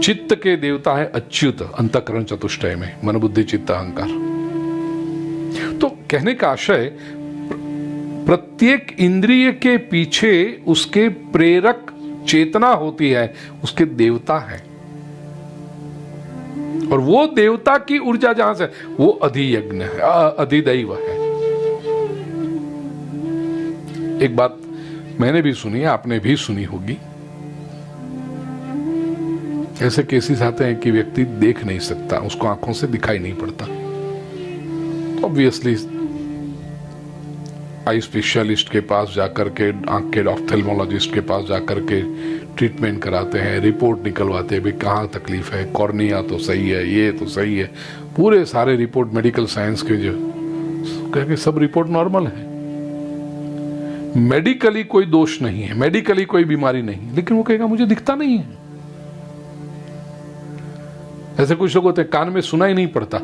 चित्त के देवता है अच्युत अंतःकरण चतुष्टय में, मन बुद्धि चित्त अहंकार। तो कहने का आशय, प्रत्येक इंद्रिय के पीछे उसके प्रेरक चेतना होती है, उसके देवता है, और वो देवता की ऊर्जा जहां से, वो अधियज्ञ है, अधिदैव है। एक बात मैंने भी सुनी है, आपने भी सुनी होगी, ऐसे केसेस आते हैं कि व्यक्ति देख नहीं सकता, उसको आंखों से दिखाई नहीं पड़ता। ऑब्वियसली आई स्पेशलिस्ट के पास जाकर के, आंख के ऑप्थेल्मोलॉजिस्ट के पास जाकर के ट्रीटमेंट कराते हैं, रिपोर्ट निकलवाते हैं, भाई कहाँ तकलीफ है, कॉर्निया तो सही है, ये तो सही है, पूरे सारे रिपोर्ट मेडिकल साइंस के जो कह के सब रिपोर्ट नॉर्मल है, मेडिकली कोई दोष नहीं है, मेडिकली कोई बीमारी नहीं, लेकिन वो कहेगा मुझे दिखता नहीं है। ऐसे कुछ लोग होते हैं कान में सुना ही नहीं पड़ता,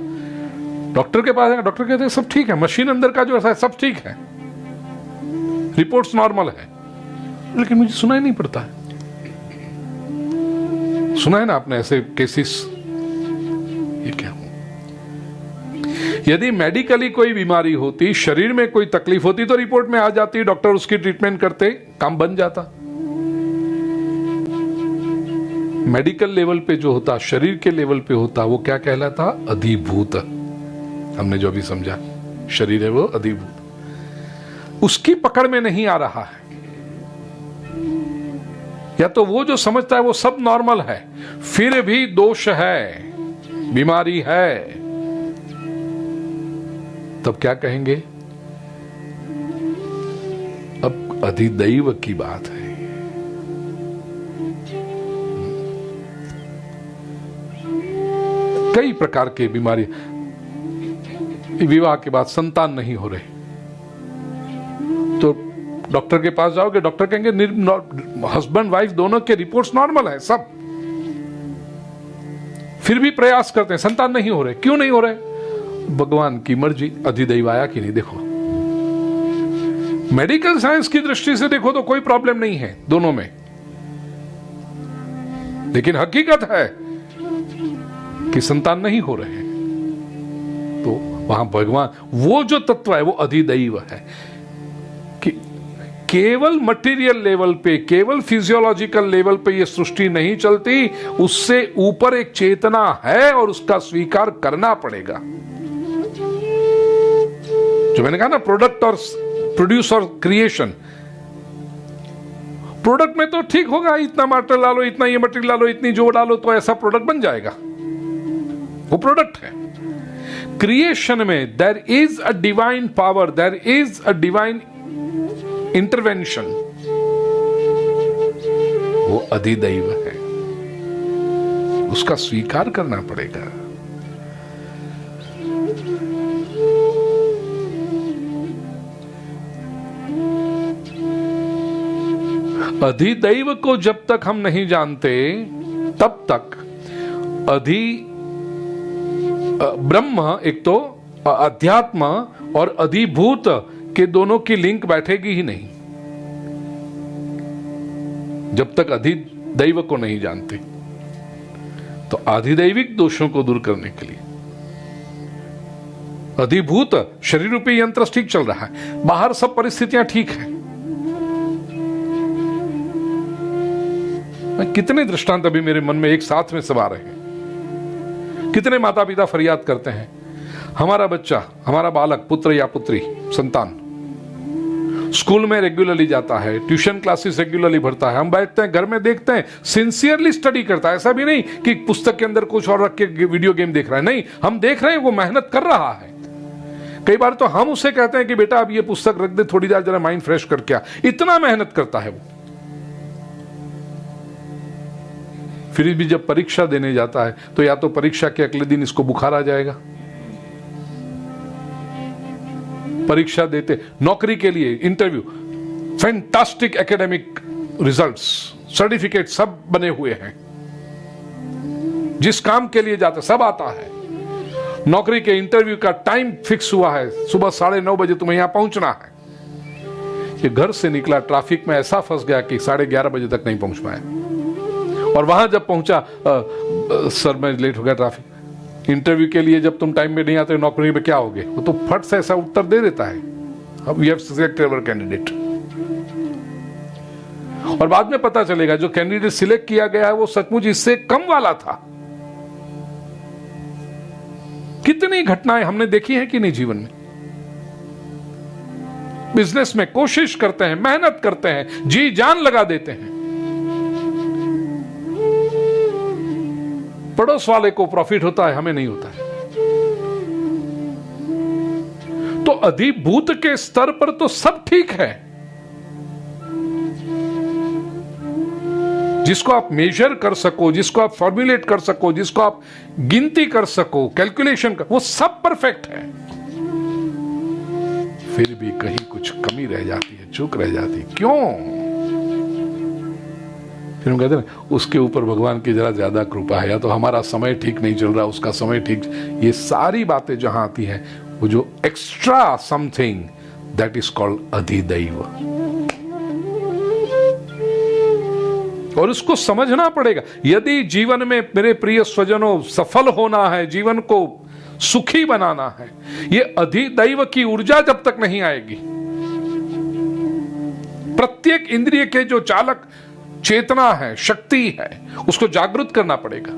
डॉक्टर के पास, डॉक्टर कहते हैं सब ठीक है, मशीन अंदर का जो ऐसा है सब ठीक है, रिपोर्ट्स नॉर्मल है, लेकिन मुझे सुना ही नहीं पड़ता है। सुना है ना आपने ऐसे केसेस? ये क्या हो? यदि मेडिकली कोई बीमारी होती, शरीर में कोई तकलीफ होती, तो रिपोर्ट में आ जाती, डॉक्टर उसकी ट्रीटमेंट करते, काम बन जाता। मेडिकल लेवल पे जो होता, शरीर के लेवल पे होता, वो क्या कहलाता? अधिभूत। हमने जो अभी समझा, शरीर है वो अधिभूत, उसकी पकड़ में नहीं आ रहा है। या तो वो जो समझता है वो सब नॉर्मल है, फिर भी दोष है, बीमारी है, तब क्या कहेंगे? अब अधिदैव की बात है। कई प्रकार के बीमारी, विवाह के बाद संतान नहीं हो रहे, तो डॉक्टर के पास जाओगे, डॉक्टर कहेंगे हस्बैंड वाइफ दोनों के रिपोर्ट्स नॉर्मल है सब, फिर भी प्रयास करते हैं, संतान नहीं हो रहे। क्यों नहीं हो रहे? भगवान की मर्जी, अधिदैव आया कि नहीं। देखो, मेडिकल साइंस की दृष्टि से देखो तो कोई प्रॉब्लम नहीं है दोनों में, लेकिन हकीकत है कि संतान नहीं हो रहे हैं, तो वहां भगवान, वो जो तत्व है वो अधिदैव है। कि केवल मटेरियल लेवल पे, केवल फिजियोलॉजिकल लेवल पे ये सृष्टि नहीं चलती, उससे ऊपर एक चेतना है और उसका स्वीकार करना पड़ेगा। जो मैंने कहा ना, प्रोडक्ट और प्रोड्यूस और क्रिएशन, प्रोडक्ट में तो ठीक होगा, इतना मटेरियल डालो, इतना ये मटेरियल डालो, इतनी जो डालो, तो ऐसा प्रोडक्ट बन जाएगा, वो प्रोडक्ट है। क्रिएशन में there is a divine power, there is a divine intervention, वो अधिदैव है, उसका स्वीकार करना पड़ेगा। अधिदैव को जब तक हम नहीं जानते, तब तक ब्रह्म, एक तो अध्यात्म और अधिभूत के दोनों की लिंक बैठेगी ही नहीं, जब तक अधिदैव को नहीं जानते। तो अधिदैविक दोषों को दूर करने के लिए अधिभूत शरीर रूपी यंत्र ठीक चल रहा है, बाहर सब परिस्थितियां ठीक है। कितने दृष्टांत अभी मेरे मन में एक साथ में सब आ रहे हैं। कितने माता पिता फरियाद करते हैं, हमारा बच्चा, हमारा बालक, पुत्र या पुत्री, संतान स्कूल में रेगुलरली जाता है, ट्यूशन क्लासेस रेगुलरली भरता है, हम बैठते हैं घर में देखते हैं, सिंसियरली स्टडी करता है। ऐसा भी नहीं कि पुस्तक के अंदर कुछ और रख के वीडियो गेम देख रहा है, नहीं, हम देख रहे हैं वो मेहनत कर रहा है। कई बार तो हम उससे कहते हैं कि बेटा अब ये पुस्तक रख दे, थोड़ी देर जरा माइंड फ्रेश करके आ, इतना मेहनत करता है वो। फिर भी जब परीक्षा देने जाता है तो या तो परीक्षा के अगले दिन इसको बुखार आ जाएगा, परीक्षा देते, नौकरी के लिए interview, fantastic academic results, certificate सब बने हुए हैं, जिस काम के लिए जाते सब आता है, नौकरी के इंटरव्यू का टाइम फिक्स हुआ है, सुबह 9:30 बजे तुम्हें यहां पहुंचना है। ये घर से निकला, ट्रैफिक में ऐसा फंस गया कि 11:30 बजे तक नहीं पहुंच पाया। और वहां जब पहुंचा, सर मैं लेट हो गया ट्रैफिक। इंटरव्यू के लिए जब तुम टाइम में नहीं आते नौकरी में क्या होगे, वो तो फट से ऐसा उत्तर दे देता है, अब we have selected our candidate. और बाद में पता चलेगा जो कैंडिडेट सिलेक्ट किया गया है वो सचमुच इससे कम वाला था। कितनी घटनाएं हमने देखी हैं कि नहीं जीवन में। बिजनेस में कोशिश करते हैं, मेहनत करते हैं, जी जान लगा देते हैं, पड़ोस वाले को प्रॉफिट होता है, हमें नहीं होता है। तो अधिभूत के स्तर पर तो सब ठीक है, जिसको आप मेजर कर सको, जिसको आप फॉर्मुलेट कर सको, जिसको आप गिनती कर सको, कैलकुलेशन कर, वो सब परफेक्ट है। फिर भी कहीं कुछ कमी रह जाती है, चूक रह जाती है, क्यों? फिर हम कहते हैं उसके ऊपर भगवान की जरा ज्यादा कृपा है, या तो हमारा समय ठीक नहीं चल रहा, उसका समय ठीक। ये सारी बातें जहां आती है, वो जो extra something, that is called अधिदैव। और उसको समझना पड़ेगा। यदि जीवन में मेरे प्रिय स्वजनों सफल होना है, जीवन को सुखी बनाना है, ये अधिदैव की ऊर्जा जब तक नहीं आएगी, प्रत्येक इंद्रिय के जो चालक चेतना है, शक्ति है, उसको जागृत करना पड़ेगा।